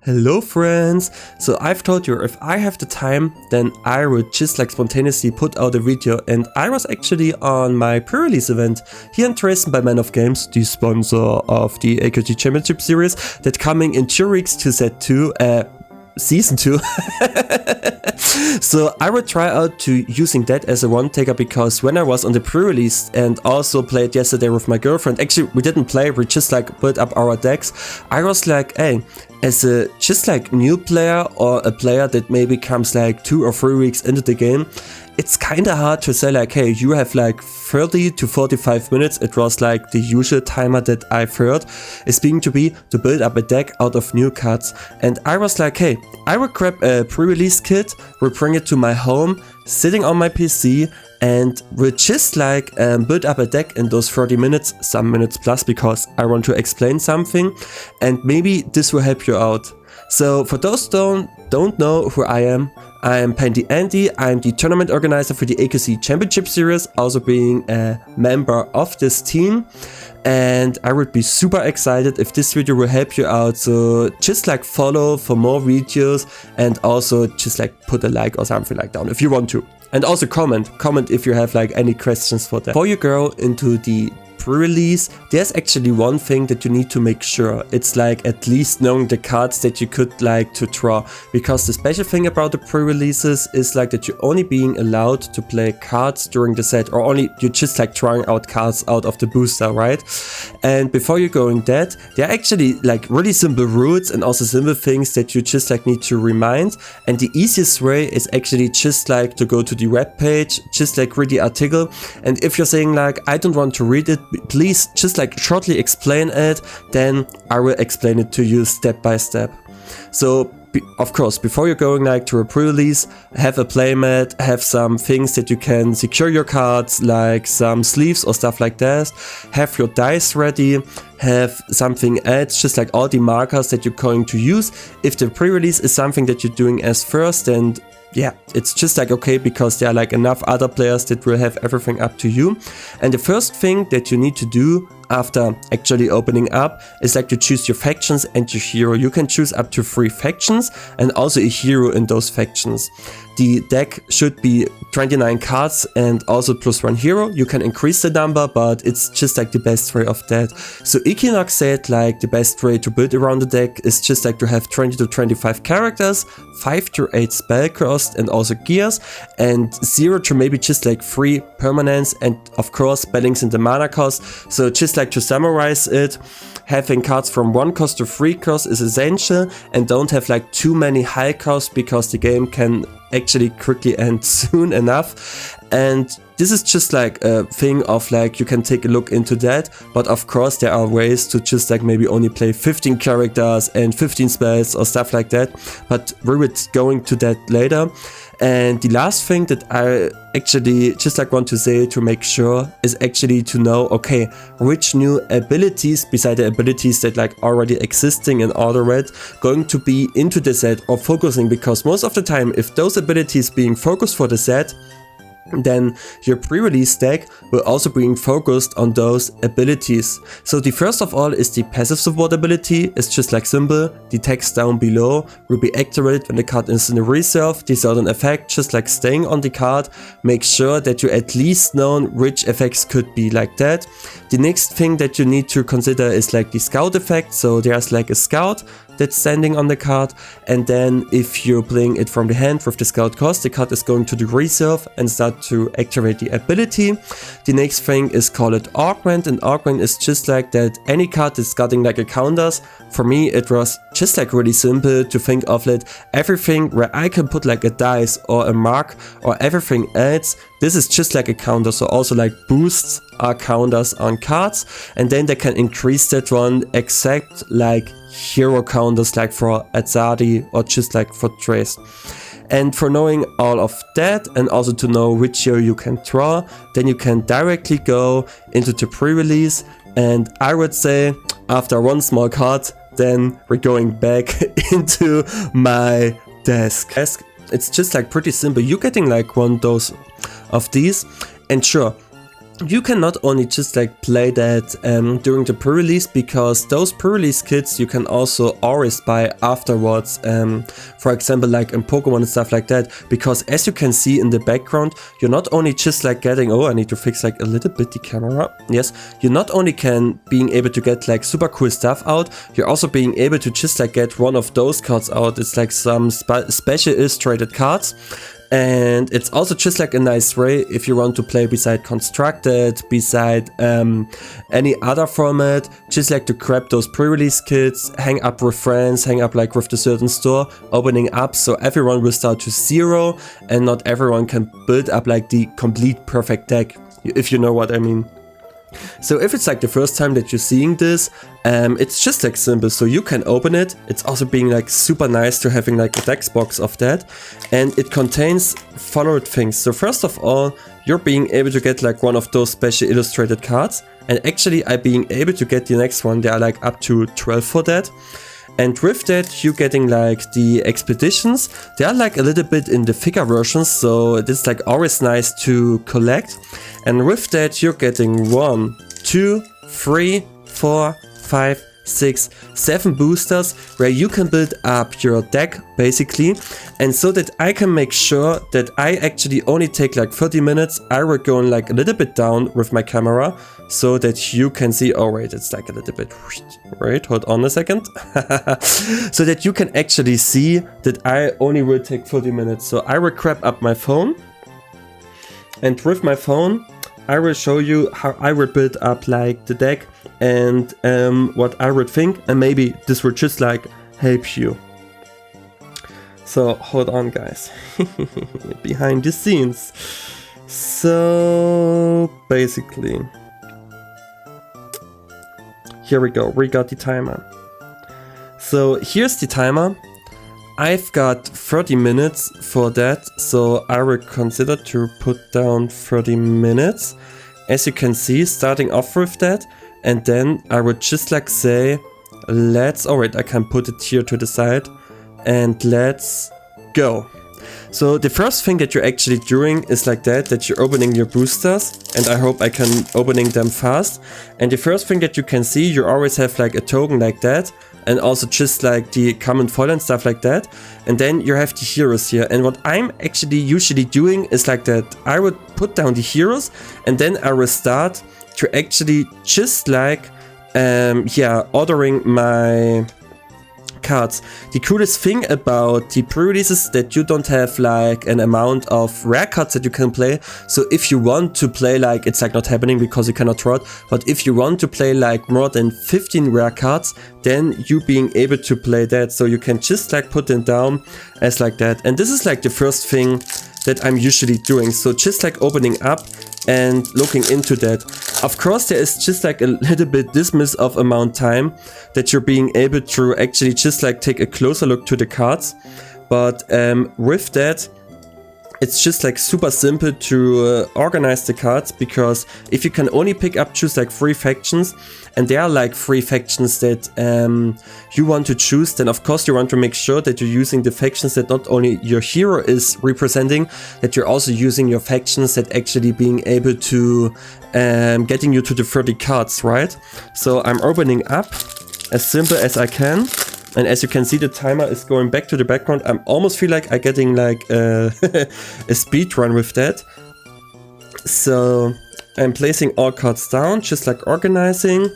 Hello friends! So I've told you if I have the time, then I would just like spontaneously put out a video, and I was actually on my pre-release event here in Dresden by Man of Games, the sponsor of the AQZ Championship Series, that coming in 2 weeks to Z2, Season 2. So I would try out to using that as a one-taker, because when I was on the pre-release and also played yesterday with my girlfriend, actually we didn't play, we just like built up our decks, I was like, hey, as a just like new player or a player that maybe comes like 2 or 3 weeks into the game, it's kinda hard to say like, hey, you have like 30 to 45 minutes, it was like the usual timer that I've heard, is being to build up a deck out of new cards. And I was like, hey, I will grab a pre-release kit, will bring it to my home, sitting on my PC, and we'll just like build up a deck in those 30 minutes, some minutes plus, because I want to explain something, and maybe this will help you out. So for those don't know who I am paandyandy. I'm the tournament organizer for the AQZ Championship Series, also being a member of this team. And I would be super excited if this video will help you out, so just like follow for more videos, and also just like put a like or something like down if you want to. And also comment if you have like any questions for that. Before you go into the pre-release, there's actually one thing that you need to make sure. It's like at least knowing the cards that you could like to draw, because the special thing about the pre-releases is like that you're only being allowed to play cards during the set, or only you're just like trying out cards out of the booster, right? And before you're going that, there are actually like really simple rules and also simple things that you just like need to remind. And the easiest way is actually just like to go to the web page, just like read the article, and if you're saying like, I don't want to read it, please just like shortly explain it, then I will explain it to you step by step. So of course, before you're going like to a pre-release, have a playmat, have some things that you can secure your cards, like some sleeves or stuff like that, have your dice ready, have something else, just like all the markers that you're going to use. If the pre-release is something that you're doing as first, then yeah, it's just like okay, because there are like enough other players that will have everything up to you. And the first thing that you need to do after actually opening up is like to choose your factions and your hero. You can choose up to 3 factions and also a hero in those factions. The deck should be 29 cards and also +1 hero. You can increase the number, but it's just like the best way of that. So Equinox said like the best way to build around the deck is just like to have 20 to 25 characters, 5 to 8 spell cost and also gears, and 0 to maybe just like 3 permanents, and of course balancing the mana cost. So just like to summarize it, having cards from 1 cost to 3 cost is essential, and don't have like too many high costs, because the game can actually quickly end soon enough. And this is just like a thing of like, you can take a look into that, but of course there are ways to just like maybe only play 15 characters and 15 spells or stuff like that, but we will going to that later. And the last thing that I actually just like want to say to make sure is actually to know, okay, which new abilities beside the abilities that like already existing in Order Red going to be into the set or focusing, because most of the time if those abilities being focused for the set, then your pre-release deck will also be focused on those abilities. So the first of all is the passive support ability. It's just like simple. The text down below will be activated when the card is in the reserve. The certain effect, just like staying on the card, make sure that you at least know which effects could be like that. The next thing that you need to consider is like the scout effect. So there's like a scout that's standing on the card, and then if you're playing it from the hand with the scout cost, the card is going to the reserve and start to activate the ability. The next thing is called augment, and augment is just like that any card that's getting like a counters. For me it was just like really simple to think of it, everything where I can put like a dice or a mark or everything else, this is just like a counter. So also like boosts are counters on cards, and then they can increase that one except like hero counters like for Azadi or just like for Trace. And for knowing all of that, and also to know which hero you can draw, then you can directly go into the pre-release. And I would say after 1 small card, then we're going back into my desk. It's just like pretty simple. You're getting like one dose of these, and sure, you can not only just like play that during the pre-release, because those pre-release kits you can also always buy afterwards, for example like in Pokemon and stuff like that, because as you can see in the background, you're not only just like getting, oh I need to fix like a little bit the camera, yes, you not only can being able to get like super cool stuff out, you're also being able to just like get one of those cards out. It's like some special illustrated cards. And it's also just like a nice way if you want to play beside Constructed, beside any other format, just like to grab those pre-release kits, hang up with friends, hang up like with the certain store, opening up so everyone will start to 0 and not everyone can build up like the complete perfect deck, if you know what I mean. So if it's like the first time that you're seeing this, it's just like simple, so you can open it. It's also being like super nice to having like a deck box of that, and it contains followed things. So first of all, you're being able to get like one of those special illustrated cards, and actually I'm being able to get the next one. There are like up to 12 for that. And with that, you're getting like the expeditions. They are like a little bit in the figure versions, so it's like always nice to collect. And with that, you're getting 1, 2, 3, 4, 5, 6, 7 boosters where you can build up your deck basically. And so that I can make sure that I actually only take like 30 minutes, I will go like a little bit down with my camera so that you can see, oh wait, it's like a little bit, wait, hold on a second. So that you can actually see that I only will take 30 minutes. So I will grab up my phone, and with my phone, I will show you how I would build up like the deck and what I would think, and maybe this will just like help you. So hold on guys, behind the scenes. So basically, here we go, we got the timer. So here's the timer. I've got 30 minutes for that, so I will consider to put down 30 minutes. As you can see, starting off with that, and then I would just like say, let's, alright, I can put it here to the side, and let's go. So the first thing that you're actually doing is like that you're opening your boosters, and I hope I can opening them fast. And the first thing that you can see, you always have like a token like that, and also just like the common foil and stuff like that. And then you have the heroes here. And what I'm actually usually doing is like that. I would put down the heroes, and then I will start to actually just like, ordering my cards. The coolest thing about the pre-releases is that you don't have like an amount of rare cards that you can play. So if you want to play like, it's like not happening because you cannot draw it, but if you want to play like more than 15 rare cards, then you being able to play that. So you can just like put them down as like that. And this is like the first thing that I'm usually doing. So just like opening up and looking into that. Of course, there is just like a little bit dismiss of amount time that you're being able to actually just like take a closer look to the cards. But with that, it's just like super simple to organize the cards, because if you can only pick up, choose like 3 factions, and there are like 3 factions that you want to choose, then of course you want to make sure that you're using the factions that not only your hero is representing, that you're also using your factions that actually being able to getting you to the 30 cards, right? So I'm opening up as simple as I can. And as you can see, the timer is going back to the background. I almost feel like I'm getting like a speed run with that. So I'm placing all cards down, just like organizing.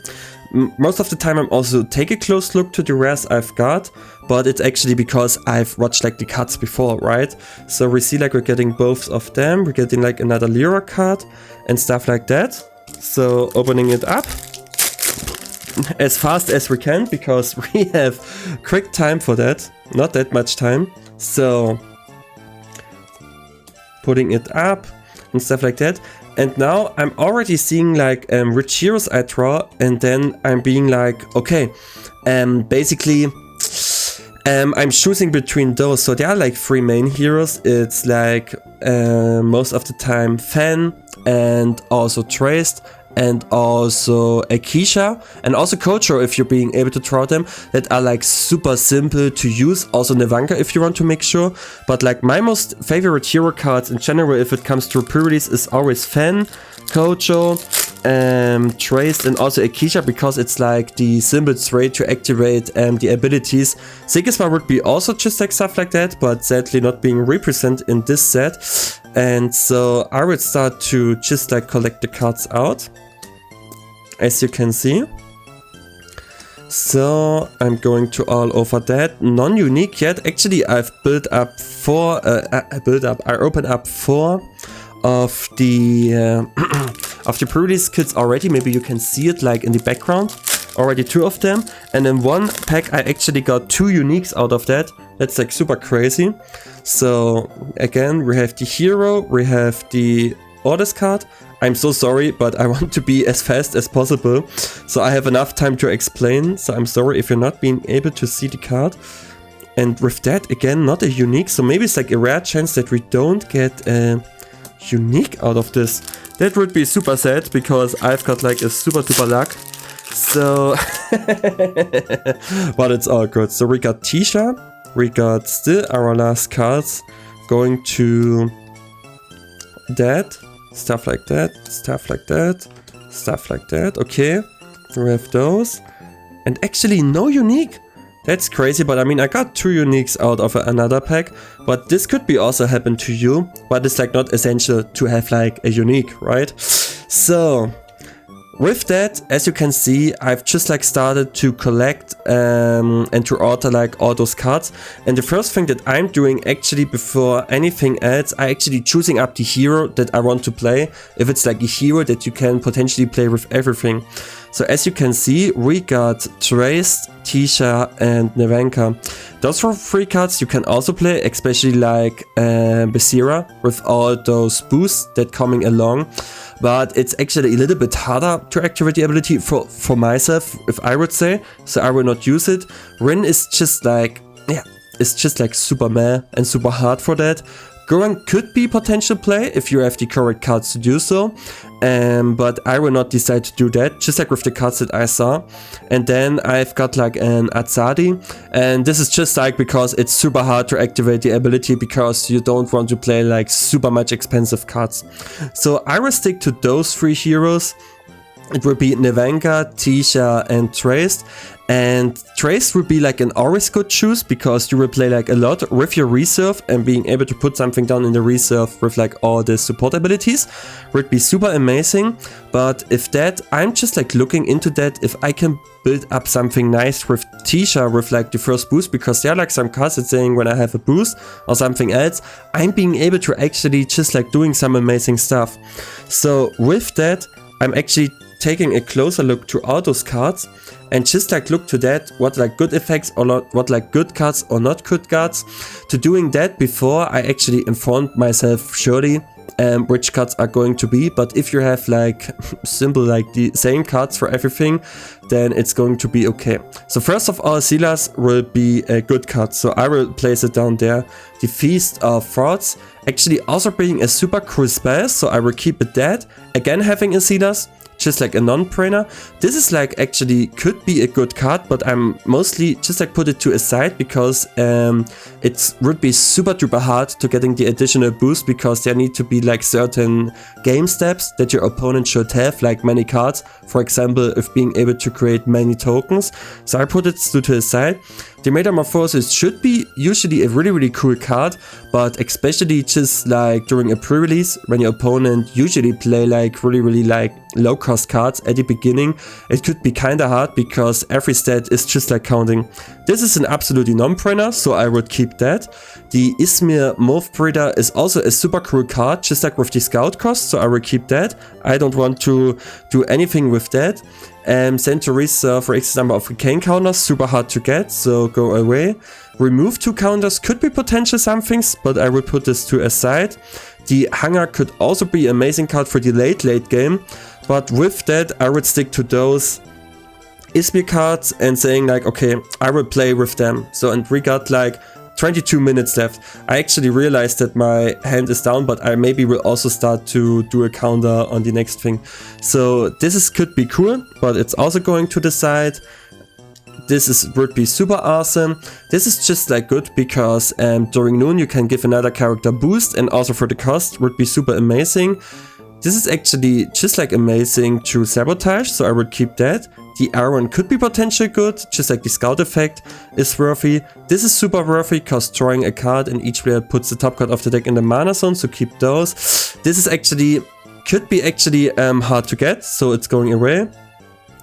Most of the time I'm also take a close look to the rares I've got, but it's actually because I've watched like the cards before, right? So we see like we're getting both of them. We're getting like another Lira card and stuff like that. So opening it up as fast as we can, because we have quick time for that, not that much time. So putting it up and stuff like that. And now I'm already seeing like which heroes I draw, and then I'm being like, okay, basically I'm choosing between those. So there are like 3 main heroes. It's like most of the time Fan and also Traced and also Akeisha, and also Kocho if you're being able to draw them, that are like super simple to use. Also Nevanka if you want to make sure. But like my most favorite hero cards in general if it comes to pre-release is always Fen, Kocho, Traced, and also Akeisha, because it's like the simple way to activate the abilities. Sigismar would be also just like stuff like that, but sadly not being represented in this set. And so I would start to just like collect the cards out, as you can see. So I'm going to all over that. Non-unique yet. Actually, I've built up 4. I opened up 4 of the pre-release kits already. Maybe you can see it like in the background. Already 2 of them. And in one pack I actually got 2 uniques out of that. That's like super crazy. So again, we have the hero, we have the orders card. I'm so sorry, but I want to be as fast as possible, so I have enough time to explain. So I'm sorry if you're not being able to see the card. And with that, again, not a unique, so maybe it's like a rare chance that we don't get a unique out of this. That would be super sad, because I've got like a super duper luck. So, but it's all good. So we got Tisha, we got still our last cards, going to that, stuff like that, stuff like that, stuff like that. Okay, we have those, and actually no unique. That's crazy, but I mean, I got 2 uniques out of another pack, but this could be also happen to you, but it's like not essential to have like a unique, right? So with that, as you can see, I've just like started to collect and to order like all those cards. And the first thing that I'm doing actually before anything else, I actually choosing up the hero that I want to play. If it's like a hero that you can potentially play with everything. So as you can see, we got Traced, Tisha, and Nevanka. Those are 3 cards you can also play, especially like Basira with all those boosts that coming along. But it's actually a little bit harder to activate the ability for myself, if I would say. So I will not use it. Rin is just like, yeah, it's just like super meh and super hard for that. Goran could be potential play if you have the correct cards to do so, but I will not decide to do that, just like with the cards that I saw. And then I've got like an Atsadi, and this is just like because it's super hard to activate the ability, because you don't want to play like super much expensive cards. So I will stick to those 3 heroes. It will be Nevanka, Tisha, and Traced. And Traced would be like an always good choose, because you will play like a lot with your reserve, and being able to put something down in the reserve with like all the support abilities would be super amazing. But if that, I'm just like looking into that, if I can build up something nice with Tisha with like the first boost, because there are like some cards that saying when I have a boost or something else, I'm being able to actually just like doing some amazing stuff. So with that, I'm actually taking a closer look to all those cards, and just like look to that, what like good effects or not, what like good cards or not good cards. To doing that before I actually informed myself surely which cards are going to be. But if you have like simple like the same cards for everything, then it's going to be okay. So first of all, Silas will be a good card, so I will place it down there. The Feast of Frauds actually also being a super cool spell, so I will keep it that. Again, having a Silas, just like a non-brainer. This is like actually could be a good card, but I'm mostly just like put it to a side, because it would be super duper hard to getting the additional boost, because there need to be like certain game steps that your opponent should have, like many cards, for example, if being able to create many tokens. So I put it to the side. The Metamorphosis should be usually a really cool card, but especially just like during a pre-release, when your opponent usually play like really like low cost cards at the beginning, it could be kinda hard, because every stat is just like counting. This is an absolutely non-brainer, so I would keep that. The Ismir Morph Breeder is also a super cool card, just like with the scout cost, so I will keep that. I don't want to do anything with that. Send to reserve for X number of arcane counters, super hard to get, so go away. Remove 2 counters could be potential somethings, but I will put this to a side. The Hunger could also be an amazing card for the late game, but with that I would stick to those Ismir cards and saying like, okay, I will play with them. So, and we got like 22 minutes left. I actually realized that my hand is down, but I maybe will also start to do a counter on the next thing. So this could be cool, but it's also going to the side. This would be super awesome. This is just like good because during noon you can give another character boost, and also for the cost would be super amazing. This is actually just like amazing to sabotage, so I would keep that. The iron could be potentially good, just like the scout effect is worthy. This is super worthy because drawing a card and each player puts the top card of the deck in the mana zone, so keep those. This is actually, could be actually hard to get, so it's going away.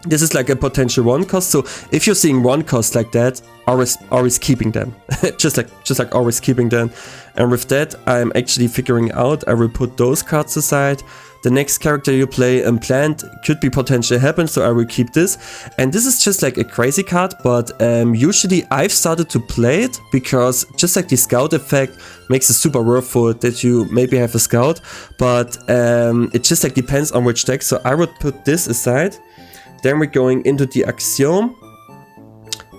This is like a potential 1 cost, so if you're seeing 1 cost like that, always keeping them. just like always keeping them. And with that, I'm actually figuring out, I will put those cards aside. The next character you play planned could be potentially happen, so I will keep this. And this is just like a crazy card, but usually I've started to play it because just like the scout effect makes it super worthwhile that you maybe have a scout, but it just like depends on which deck, so I would put this aside. Then we're going into the Axiom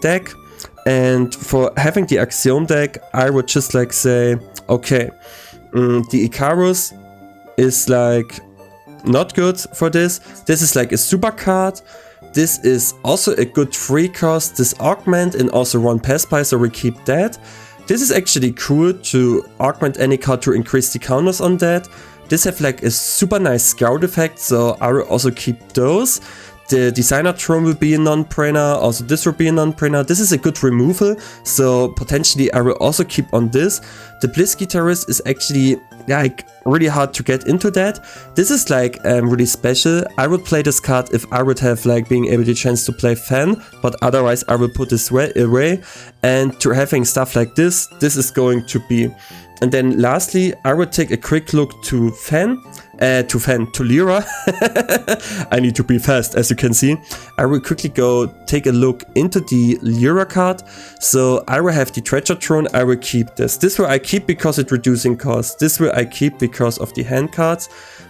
deck, and for having the Axiom deck, I would just like say, okay, the Icarus is like not good for this. This is like a super card. This is also a good free cost, this augment, and also 1 pass by, so we keep that. This is actually cool to augment any card to increase the counters on that. This have like a super nice scout effect, so I will also keep those. The designer throne will be a non-brainer, also this will be a non-brainer. This is a good removal, so potentially I will also keep on this. The Bliss Guitarist is actually like really hard to get into that. This is like really special. I would play this card if I would have like being able the chance to play Fan, but otherwise I will put this away. And to having stuff like this is going to be. And then lastly, I would take a quick look to Lyra. I need to be fast, as you can see. I will quickly go take a look into the Lyra card. So I will have the Treasure Throne, I will keep this. This will I keep because it's reducing cost. This will I keep because of the hand cards.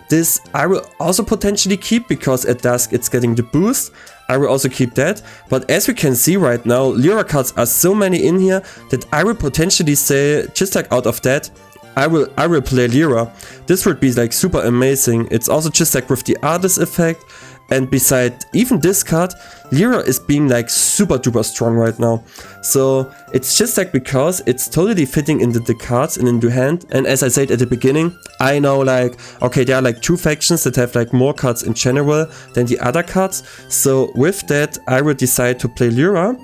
This I will also potentially keep because at dusk it's getting the boost. I will also keep that, but as we can see right now, Lyra cards are so many in here that I will potentially say, just like out of that, I will play Lyra. This would be like super amazing. It's also just like with the artist effect, and beside even this card, Lyra is being like super duper strong right now. So it's just like because it's totally fitting into the cards and into hand. And as I said at the beginning, I know like, okay, there are like 2 factions that have like more cards in general than the other cards. So with that, I will decide to play Lyra.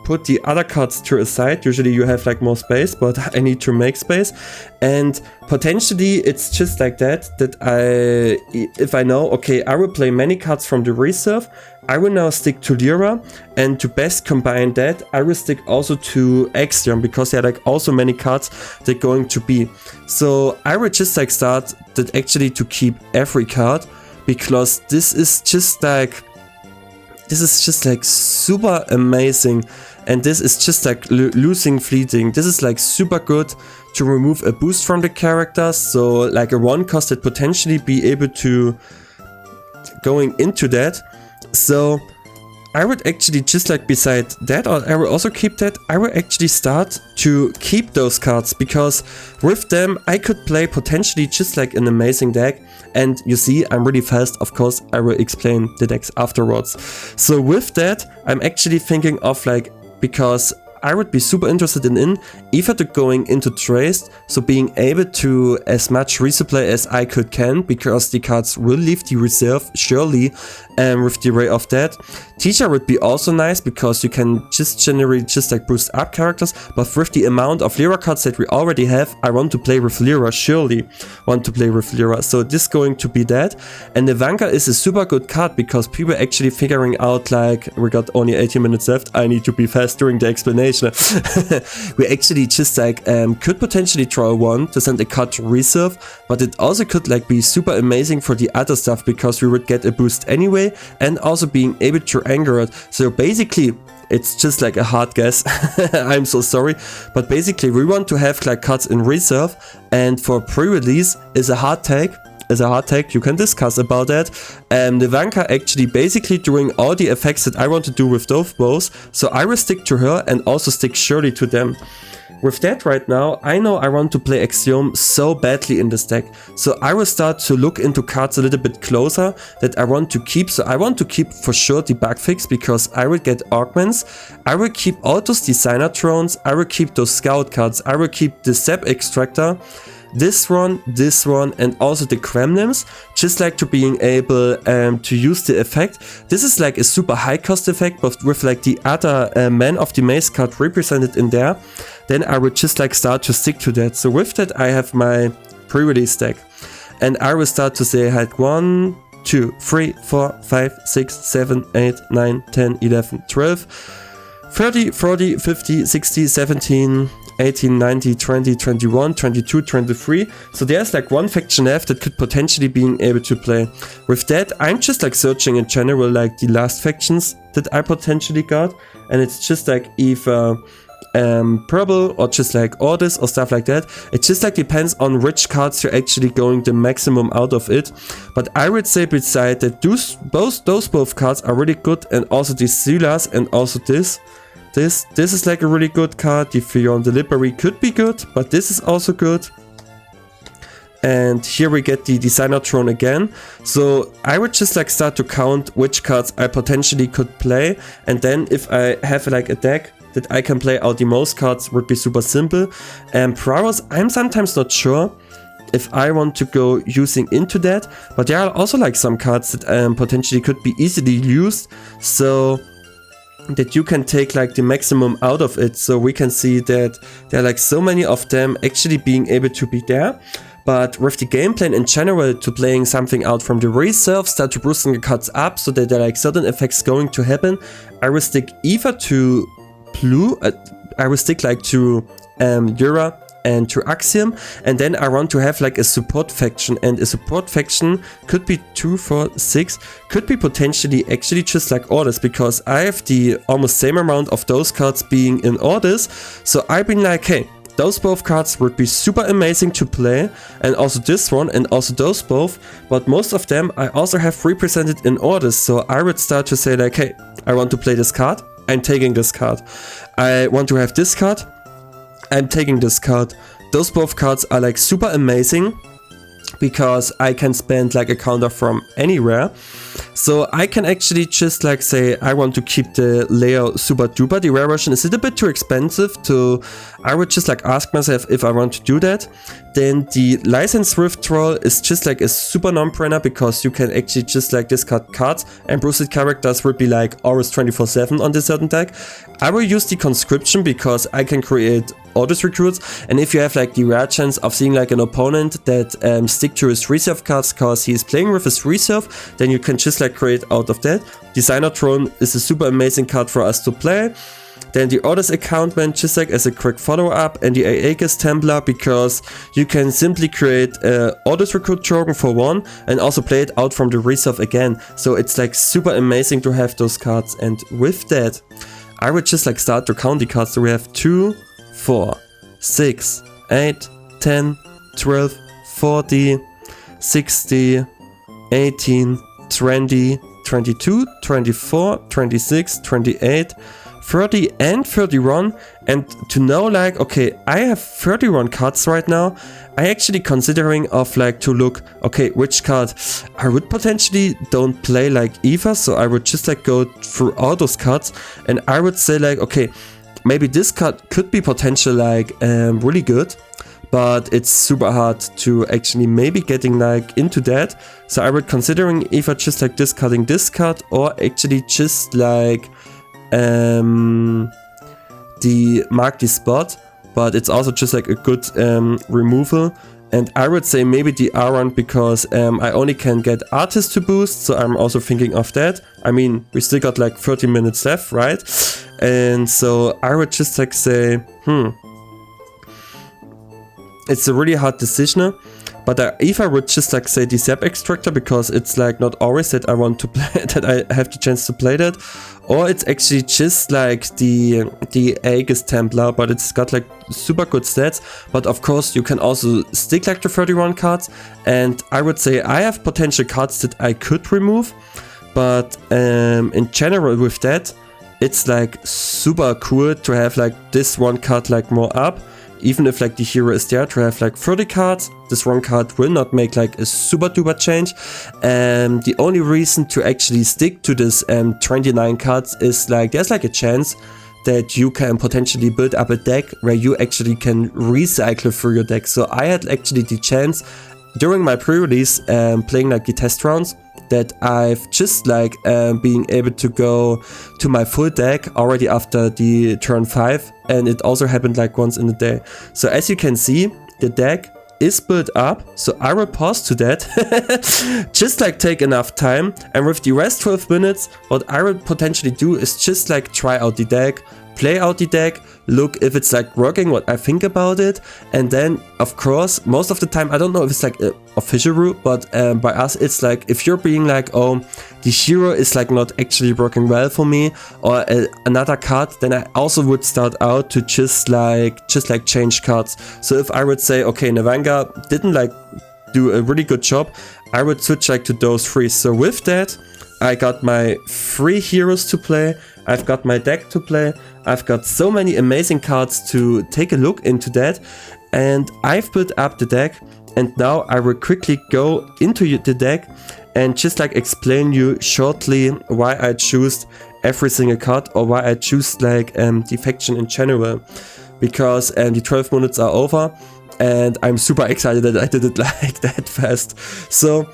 Put the other cards to a side. Usually you have like more space, but I need to make space. And potentially it's just like that if I know, okay, I will play many cards from the reserve, I will now stick to Lyra, and to best combine that, I will stick also to Axiom, because there are like also many cards that are going to be. So I will just like start that actually to keep every card, because this is just like super amazing. And this is just like losing fleeting. This is like super good to remove a boost from the characters. So like a 1 cost that potentially be able to going into that. So I would actually just like beside that, or I will also keep that, I will actually start to keep those cards, because with them I could play potentially just like an amazing deck. And you see, I'm really fast, of course, I will explain the decks afterwards. So with that, I'm actually thinking of like, because I would be super interested in either to going into Traced, so being able to as much resupply as I can, because the cards will leave the reserve surely, with the array of that. Teacher would be also nice, because you can just generate just like boost up characters, but with the amount of Lyra cards that we already have, I want to play with Lyra, surely want to play with Lyra. So this is going to be that. And the Vanguard is a super good card, because people are actually figuring out like, we got only 18 minutes left, I need to be fast during the explanation. We actually just like could potentially draw 1 to send a card to reserve, but it also could like be super amazing for the other stuff, because we would get a boost anyway, and also being able to anger it. So basically it's just like a hard guess. I'm so sorry, but basically we want to have like cards in reserve, and for pre-release is a hard take. as a hard take, you can discuss about that. The Vanka actually basically doing all the effects that I want to do with those bows, so I will stick to her and also stick surely to them. With that right now, I know I want to play Axiom so badly in this deck, so I will start to look into cards a little bit closer that I want to keep. So I want to keep for sure the bug fix, because I will get augments, I will keep all those designer drones, I will keep those scout cards, I will keep the sap extractor, this one, and also the Kremlins, just like to being able to use the effect. This is like a super high cost effect, but with like the other Man of the Maze card represented in there, then I would just like start to stick to that. So with that, I have my pre-release deck, and I will start to say like 1, 2, 3, 4, 5, 6, 7, 8, 9, 10, 11, 12, 30, 40, 50, 60, 17, 18, 19, 20, 21, 22, 23. So there's like one faction left that could potentially being able to play. With that, I'm just like searching in general like the last factions that I potentially got, and it's just like either purple or just like orders or stuff like that. It just like depends on which cards you're actually going the maximum out of it. But I would say beside that those both cards are really good, and also the Silas and also this is like a really good card. The Fion Delivery could be good, but this is also good. And here we get the Designer Throne again. So I would just like start to count which cards I potentially could play, and then if I have like a deck that I can play out the most cards, would be super simple. And Prowess, I'm sometimes not sure if I want to go using into that, but there are also like some cards that potentially could be easily used, so that you can take like the maximum out of it. So we can see that there are like so many of them actually being able to be there. But with the game plan in general, to playing something out from the reserve, start to boosting the cards up so that there are like certain effects going to happen, I will stick either to blue, I will stick like to Yura and to Axiom, and then I want to have like a support faction, and a support faction could be 2, 4, 6, could be potentially actually just like orders, because I have the almost same amount of those cards being in orders. So I've been like, hey, those both cards would be super amazing to play, and also this one and also those both, but most of them I also have represented in orders. So I would start to say like, hey, I want to play this card, I'm taking this card. I want to have this card, I'm taking this card. Those both cards are like super amazing, because I can spend like a counter from anywhere. So I can actually just like say I want to keep the Leo super duper. The rare version is a little bit too expensive to, I would just like ask myself if I want to do that. Then the license withdrawal is just like a super non-brainer, because you can actually just like discard cards, and boosted characters would be like always 24/7 on this certain deck. I will use the conscription because I can create Orders recruits, and if you have like the rare chance of seeing like an opponent that stick to his reserve cards because he's playing with his reserve, then you can just like create out of that. Designer Throne is a super amazing card for us to play. Then the Orders Accountment, just like as a quick follow-up, and the AQZ Templar, because you can simply create Orders Recruit token for 1 and also play it out from the reserve again. So it's like super amazing to have those cards, and with that I would just like start to count the cards. So we have 2, 4, 6, 8, 10, 12, 40, 60, 18, 20, 22, 24, 26, 28, 30 and 31. And to know like, okay, I have 31 cards right now, I actually considering of like to look, okay, which card I would potentially don't play like either. So I would just like go through all those cards, and I would say like, okay, maybe this card could be potentially like really good, but it's super hard to actually maybe getting like into that. So I would considering either just like discarding this card, or actually just like the mark the spot, but it's also just like a good removal. And I would say maybe the aaaand, because I only can get artists to boost, so I'm also thinking of that. I mean, we still got like 30 minutes left, right? And so I would just like say, it's a really hard decision, But if I would just like say the Zap Extractor, because it's like not always that I want to play that I have the chance to play that, or it's actually just like the AQZ Templar, but it's got like super good stats. But of course you can also stick like to 31 cards, and I would say I have potential cards that I could remove, but in general with that, it's like super cool to have like this one card like more up. Even if like the hero is there, to have like 30 cards, this one card will not make like a super duper change. The only reason to actually stick to this 29 cards is like there's like a chance that you can potentially build up a deck where you actually can recycle through your deck. So I had actually the chance during my pre-release playing like the test rounds that I've just like being able to go to my full deck already after the turn 5, and it also happened like once in the day. So as you can see, the deck is built up, so I will pause to that, just like take enough time, and with the rest 12 minutes, what I will potentially do is just like try out the deck, play out the deck, look if it's like working, what I think about it, and then of course most of the time, I don't know if it's like an official rule, but by us it's like if you're being like, oh, the hero is like not actually working well for me, or another card, then I also would start out to just like change cards. So if I would say, okay, Navanga didn't like do a really good job, I would switch like to those 3. So with that, I got my 3 heroes to play, I've got my deck to play, I've got so many amazing cards to take a look into that, and I've built up the deck, and now I will quickly go into the deck and just like explain you shortly why I choose every single card, or why I choose like the faction in general, because the 12 minutes are over and I'm super excited that I did it like that fast. So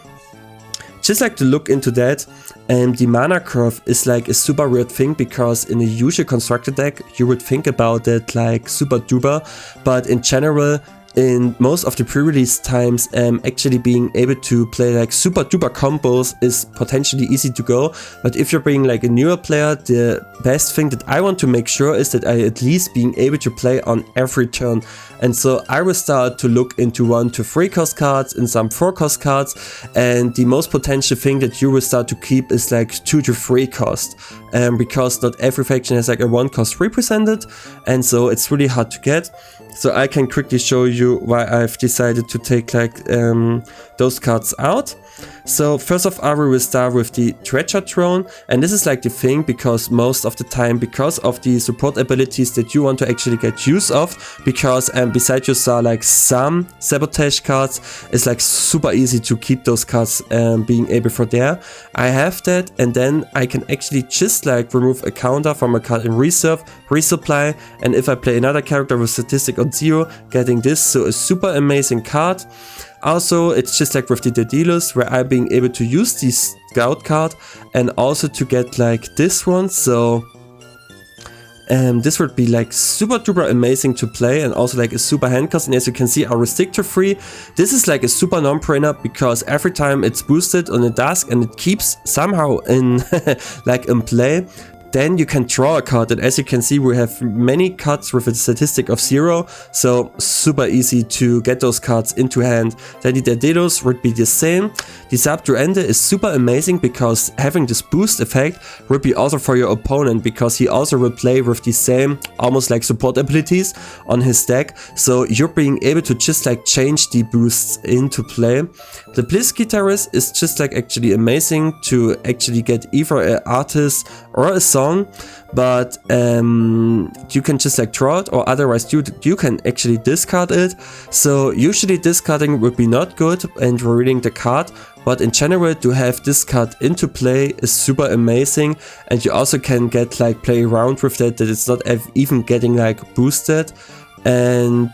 just like to look into that, the mana curve is like a super weird thing, because in a usual constructed deck you would think about it like super duper, but in general in most of the pre-release times, actually being able to play like super duper combos is potentially easy to go. But if you're being like a newer player, the best thing that I want to make sure is that I at least being able to play on every turn. And so I will start to look into 1 to 3 cost cards and some 4 cost cards, and the most potential thing that you will start to keep is like 2 to 3 cost, because not every faction has like a 1 cost represented, and so it's really hard to get. So I can quickly show you why I've decided to take like those cards out. So first of all, we will start with the Treasure Throne, and this is like the thing, because most of the time, because of the support abilities that you want to actually get use of, because besides you saw like some sabotage cards, it's like super easy to keep those cards being able for there. I have that, and then I can actually just like remove a counter from a card in reserve, resupply, and if I play another character with statistic on 0, getting this, so a super amazing card. Also, it's just like with the Daedalus, where I'm being able to use the Scout card and also to get like this one. So this would be like super duper amazing to play, and also like a super hand cost. And as you can see, I restrict to 3. This is like a super non-brainer, because every time it's boosted on the task and it keeps somehow in like in play, then you can draw a card, and as you can see, we have many cards with a statistic of 0, so super easy to get those cards into hand. Then the Daedalus would be the same. The Subduende is super amazing, because having this boost effect would be also for your opponent, because he also will play with the same almost like support abilities on his deck, so you're being able to just like change the boosts into play. The Bliss Guitarist is just like actually amazing to actually get either an artist or a song, but you can just like draw it, or otherwise you can actually discard it. So usually discarding would be not good and reading the card, but in general to have this card into play is super amazing, and you also can get like play around with that it's not even getting like boosted. And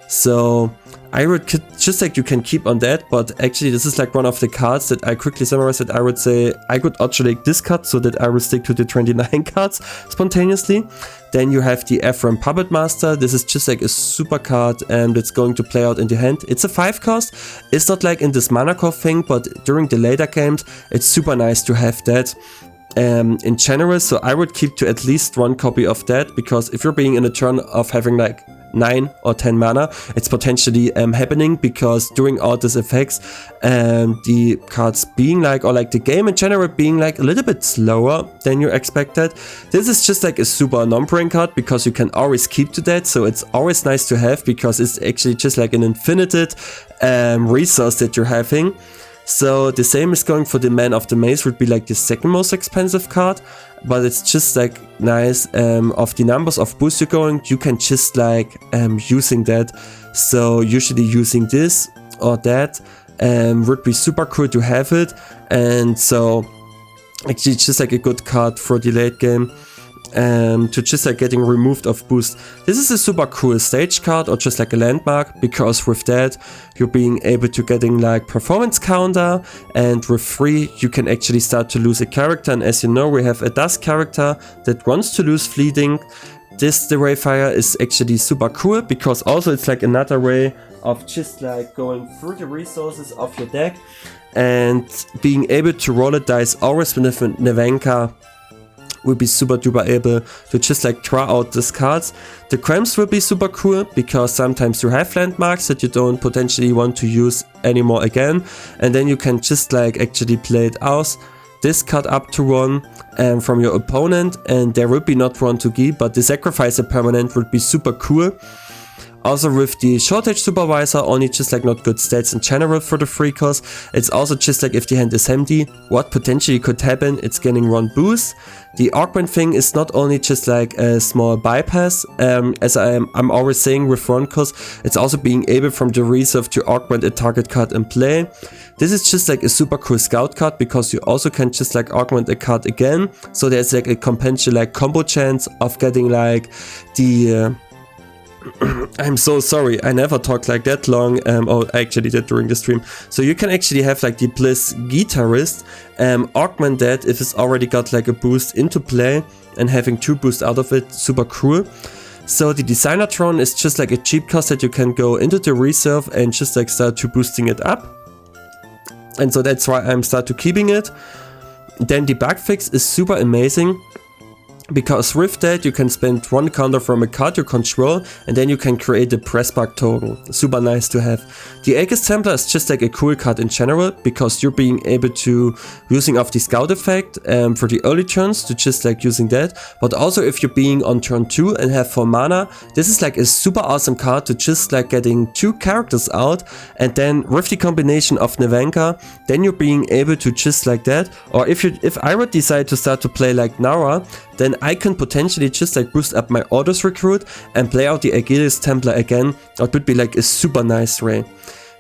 so I would just like you can keep on that, but actually this is like one of the cards that I quickly summarized that I would say I could actually discard, so that I will stick to the 29 cards spontaneously. Then you have the Ephraim Puppet Master. This is just like a super card that's going to play out in the hand. It's a 5 cost. It's not like in this mana core thing, but during the later games it's super nice to have that in general. So I would keep to at least 1 copy of that, because if you're being in a turn of having like 9 or 10 mana, it's potentially happening, because during all these effects, the cards being like, or like the game in general being like a little bit slower than you expected. This is just like a super non-brain card, because you can always keep to that, so it's always nice to have, because it's actually just like an infinite resource that you're having. So the same is going for the Man of the Maze, would be like the second most expensive card, but it's just like nice. Of the numbers of boosts you're going, you can just like using that. So usually using this or that would be super cool to have it, and so actually it's just like a good card for the late game. To just like getting removed of boost. This is a super cool stage card, or just like a landmark, because with that you're being able to getting like performance counter, and with 3 you can actually start to lose a character, and as you know, we have a dust character that wants to lose fleeting. This the Wayfire is actually super cool, because also it's like another way of just like going through the resources of your deck and being able to roll a dice always with Nevenka. Will be super duper able to just like draw out these cards. The cramps will be super cool, because sometimes you have landmarks that you don't potentially want to use anymore again, and then you can just like actually play it out. This card up to 1 from your opponent, and there will be not 1 to give, but the sacrifice a permanent would be super cool. Also with the Shortage Supervisor, only just like not good stats in general for the 3 cost. It's also just like if the hand is empty, what potentially could happen, it's getting 1 boost. The augment thing is not only just like a small bypass, as I'm always saying with 1 cost, it's also being able from the reserve to augment a target card in play. This is just like a super cool scout card, because you also can just like augment a card again, so there's like a compensation like combo chance of getting like the I'm so sorry, I never talked like that long, or I actually did during the stream. So you can actually have like the Bliss Guitarist, augment that if it's already got like a boost into play, and having 2 boosts out of it, super cool. So the Designer Throne is just like a cheap cost that you can go into the reserve and just like start to boosting it up. And so that's why I'm start to keeping it. Then the Bug Fix is super amazing, because with that you can spend 1 counter from a card you control, and then you can create a press bug token. Super nice to have. The AQZ Templar is just like a cool card in general, because you're being able to using off the scout effect for the early turns, to just like using that, but also if you're being on turn 2 and have 4 mana, this is like a super awesome card to just like getting 2 characters out, and then with the combination of Nevenka, then you're being able to just like that, or if I would decide to start to play like Nara, then I can potentially just like boost up my Orders Recruit and play out the AQZ Templar again. That would be like a super nice way.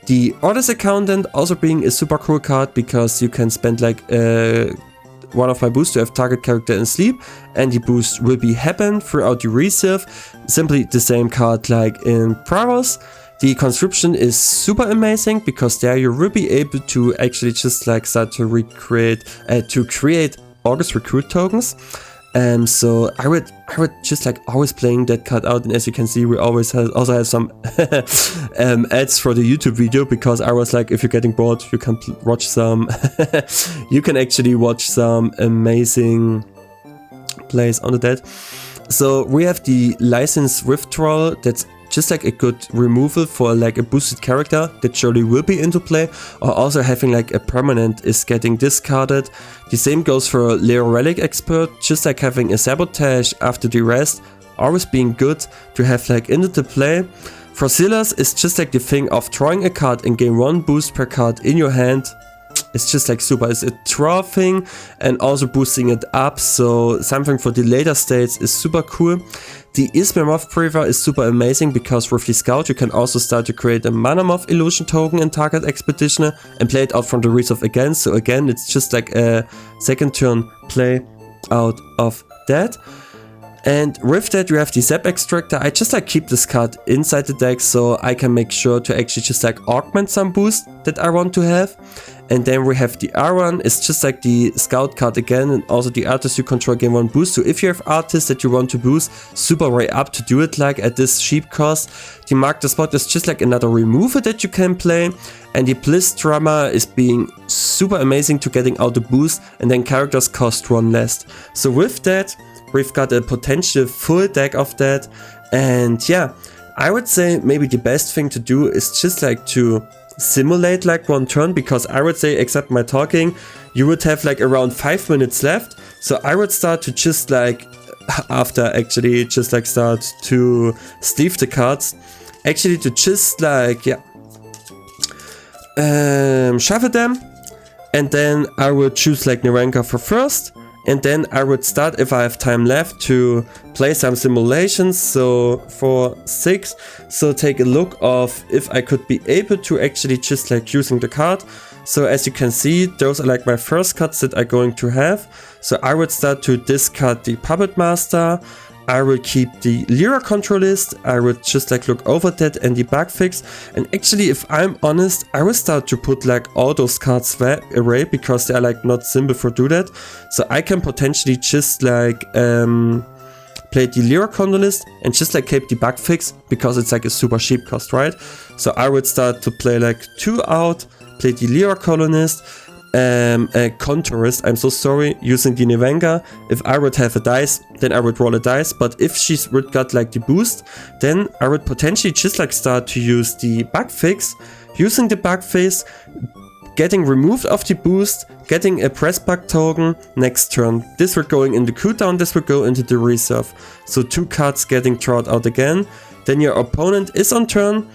The Orders Accountant also being a super cool card, because you can spend like one of my boosts to have target character in sleep, and the boost will be happen throughout the reserve. Simply the same card like in Prerelease. The conscription is super amazing, because there you will be able to actually just like start to recreate to create August Recruit tokens. So I would just like always playing that card out, and as you can see, we always also have some ads for the YouTube video, because I was like, if you're getting bored, you can watch some you can actually watch some amazing plays on the dead. So we have the license withdrawal, that's just like a good removal for like a boosted character that surely will be into play, or also having like a permanent is getting discarded. The same goes for Leo Relic Expert, just like having a sabotage after the rest, always being good to have like into the play. For Silas, it's just like the thing of drawing a card and gain 1 boost per card in your hand. It's just like super, it's a draw thing and also boosting it up, so something for the later states is super cool. The Ismamoth Prefer is super amazing, because with the Scout you can also start to create a Manamoth Illusion token in target Expeditioner and play it out from the reserve again, so again it's just like a second turn play out of that. And with that you have the Zap Extractor. I just like keep this card inside the deck, so I can make sure to actually just like augment some boost that I want to have. And then we have the Aran, it's just like the Scout card again, and also the artist you control gain 1 boost. So if you have artists that you want to boost, super way up to do it like at this cheap cost. The Mark the Spot is just like another remover that you can play. And the Bliss Drama is being super amazing to getting out the boost, and then characters cost 1 less. So with that, we've got a potential full deck of that. And yeah, I would say maybe the best thing to do is just like to simulate like one turn, because I would say, except my talking, you would have like around 5 minutes left. So I would start to just like, after actually just like start to sleeve the cards, actually to just like, yeah, shuffle them, and then I would choose like Nevenka for first, and then I would start, if I have time left, to play some simulations. So for 6, so take a look of if I could be able to actually just like using the card. So as you can see, those are like my first cards that I'm going to have. So I would start to discard the Puppet Master. I will keep the Lyra control list. I would just like look over that and the bug fix. And actually, if I'm honest, I will start to put like all those cards away, because they are like not simple for do that. So I can potentially just like play the Lyra control list and just like keep the bug fix, because it's like a super cheap cost, right? So I would start to play like 2 out, play the Lyra colonist, a contourist, I'm so sorry, using the Nevenka. If I would have a dice, then I would roll a dice, but if she would got like the boost, then I would potentially just like start to use the bug fix, using the bug fix, getting removed of the boost, getting a press bug token next turn. This would going in the cooldown, this would go into the reserve. So 2 cards getting drawn out again. Then your opponent is on turn.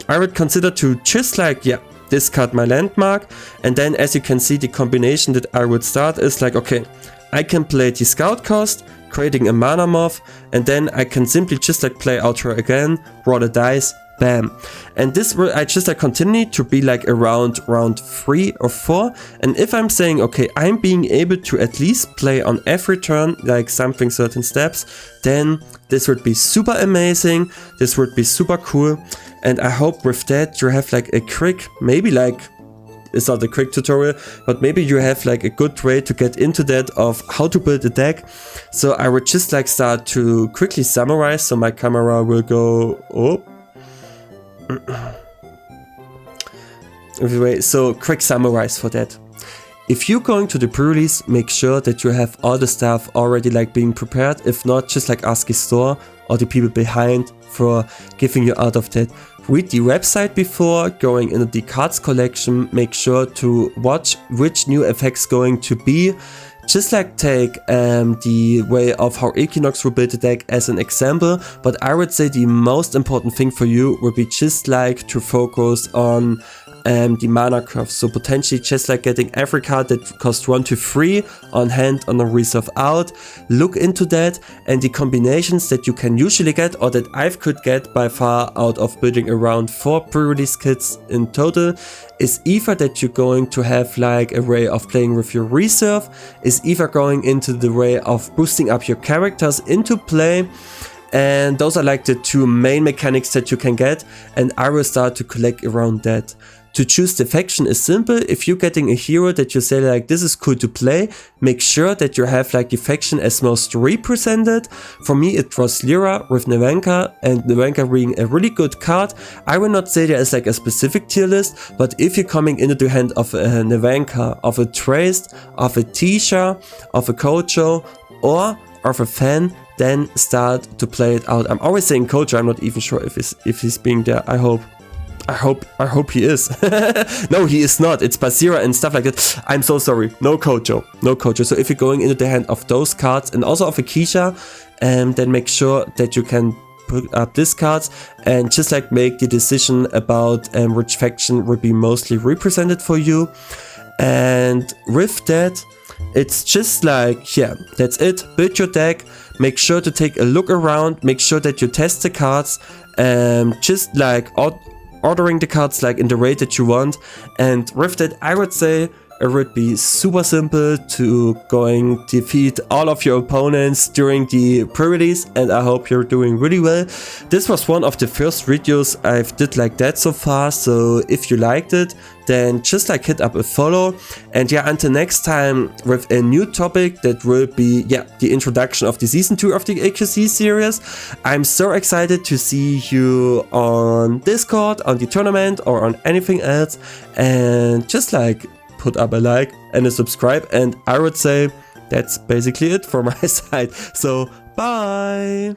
I would consider to just like, yeah, discard my landmark, and then as you can see, the combination that I would start is like, okay, I can play the scout cost, creating a mana moth, and then I can simply just like play out her again, roll a dice, bam. And this will I just like continue to be like around round 3 or 4. And if I'm saying, okay, I'm being able to at least play on every turn like something certain steps, then this would be super amazing, this would be super cool. And I hope with that you have like a quick, maybe like, it's not a quick tutorial, but maybe you have like a good way to get into that of how to build a deck. So I would just like start to quickly summarize. So my camera will go up. Anyway, so quick summarize for that. If you're going to the pre-release, make sure that you have all the stuff already like being prepared. If not, just like ask your store or the people behind for giving you out of that. Read the website before going into the cards collection. Make sure to watch which new effects going to be. Just like take the way of how Equinox will build a deck as an example, but I would say the most important thing for you would be just like to focus on the mana curve. So potentially just like getting every card that costs 1 to 3 on hand on a reserve out. Look into that, and the combinations that you can usually get, or that I could get by far out of building around 4 pre-release kits in total, is either that you're going to have like a way of playing with your reserve, is either going into the way of boosting up your characters into play. And those are like the 2 main mechanics that you can get, and I will start to collect around that. To choose the faction is simple. If you're getting a hero that you say like this is cool to play, make sure that you have like the faction as most represented. For me it was Lyra with Nevenka, and Nevenka being a really good card. I will not say there is like a specific tier list, but if you're coming into the hand of a Nevenka, of a Trace, of a Tisha, of a Kojo, or of a fan, then start to play it out. I'm always saying Kojo, I'm not even sure if he's being there. I hope he is. No, he is not. It's Basira and stuff like that. I'm so sorry. No Kojo. No Kojo. So if you're going into the hand of those cards and also of a Keisha, then make sure that you can put up these cards and just like make the decision about which faction will be mostly represented for you. And with that, it's just like, yeah, that's it. Build your deck. Make sure to take a look around. Make sure that you test the cards. Just like ordering the cards like in the way that you want. And with that, I would say it would be super simple to going defeat all of your opponents during the pre-release, and I hope you're doing really well. This was one of the first videos I've did like that so far, so if you liked it, then just like hit up a follow. And yeah, until next time with a new topic that will be, yeah, the introduction of the season 2 of the AQZ series. I'm so excited to see you on Discord, on the tournament, or on anything else, and just like put up a like and a subscribe, and I would say that's basically it from my side. So bye.